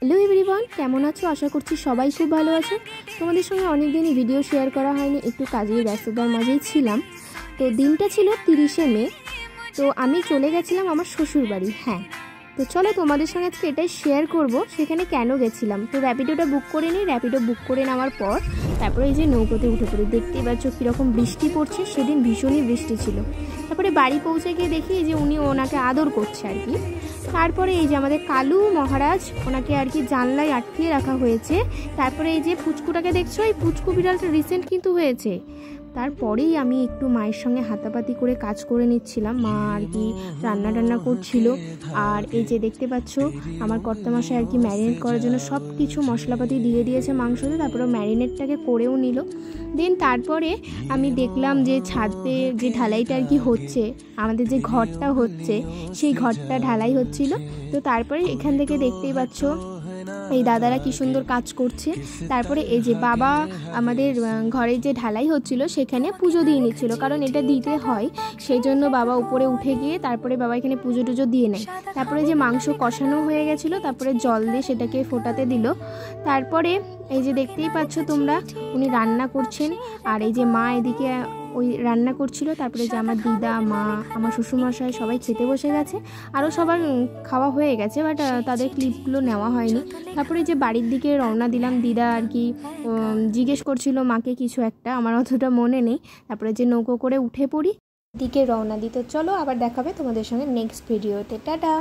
Hello everyone, কেমন আছো? আশা করছি সবাই খুব ভালো আছো। তোমাদের সঙ্গে অনেক দিনই ভিডিও শেয়ার করা হয়নি, একটু কাজের ব্যস্ততার মাঝেই ছিলাম। তো দিনটা ছিল 30শে মে। তো আমি চলে গেছিলাম আমার শ্বশুর বাড়ি। হ্যাঁ, তো চলো তোমাদের সঙ্গে আজকে এটাই শেয়ার করব সেখানে কেন গেছিলাম। তো র্যাপিডোটা বুক করে নিই। র্যাপিডো বুক করে নেওয়ার পর তারপরে এই যে নৌকোতে উঠে পড়ি। দেখতেই পাচ্ছ কীরকম বৃষ্টি পড়ছে, সেদিন ভীষণই বৃষ্টি ছিল। তারপরে বাড়ি পৌঁছে গিয়ে দেখি যে উনি ওনাকে আদর করছে আর কি। তারপরে এই যে আমাদের কালু মহারাজ, ওনাকে আর কি জানলায় আটকিয়ে রাখা হয়েছে। তারপরে এই যে পুচকুটাকে দেখছো, এই পুচকু বিড়ালটা রিসেন্ট কিন্তু হয়েছে। তারপরেই আমি একটু মায়ের সঙ্গে হাতাপাতি করে কাজ করে নিচ্ছিলাম। মা আর কি রান্না টান্না করছিল। আর এই যে দেখতে পাচ্ছ আমার কর্তামশাই আর কি ম্যারিনেট করার জন্য সব কিছু মশলাপাতি দিয়ে দিয়েছে মাংসতে। তারপরে ম্যারিনেটটাকে করেও নিল। দেন তারপরে আমি দেখলাম যে ছাদে যে ঢালাইটা আর কি হচ্ছে, আমাদের যে ঘরটা হচ্ছে সেই ঘরটা ঢালাই হচ্ছিল। তো তারপরে এখান থেকে দেখতেই পাচ্ছ এই দাদারা কি সুন্দর কাজ করছে। তারপরে এই যে বাবা আমাদের ঘরে যে ঢালাই হচ্ছিল সেখানে পুজো দিয়ে নিচ্ছিল, কারণ এটা দিতে হয়, সেই জন্য বাবা উপরে উঠে গিয়ে তারপরে বাবা এখানে পুজো টুজো দিয়ে নেয়। তারপরে যে মাংস কষানো হয়ে গেছিলো, তারপরে জল দিয়ে সেটাকে ফোটাতে দিল। তারপরে এই যে দেখতেই পাচ্ছ তোমরা উনি রান্না করছেন, আর এই যে মা এদিকে ওই রান্না করছিল। তারপরে যে আমার দিদা, মা, আমার শ্বশুরমশাই সবাই খেতে বসে গেছে। আরও সবার খাওয়া হয়ে গেছে, বাট তাদের ক্লিপগুলো নেওয়া হয়নি। তারপরে যে বাড়ির দিকে রওনা দিলাম। দিদা আর কি জিজ্ঞেস করছিল মাকে কিছু একটা, আমার অতটা মনে নেই। তারপরে যে নৌকো করে উঠে পড়ি, দিকে রওনা দিতে। চলো আবার দেখাবে তোমাদের সঙ্গে নেক্সট ভিডিওতে। টাটা।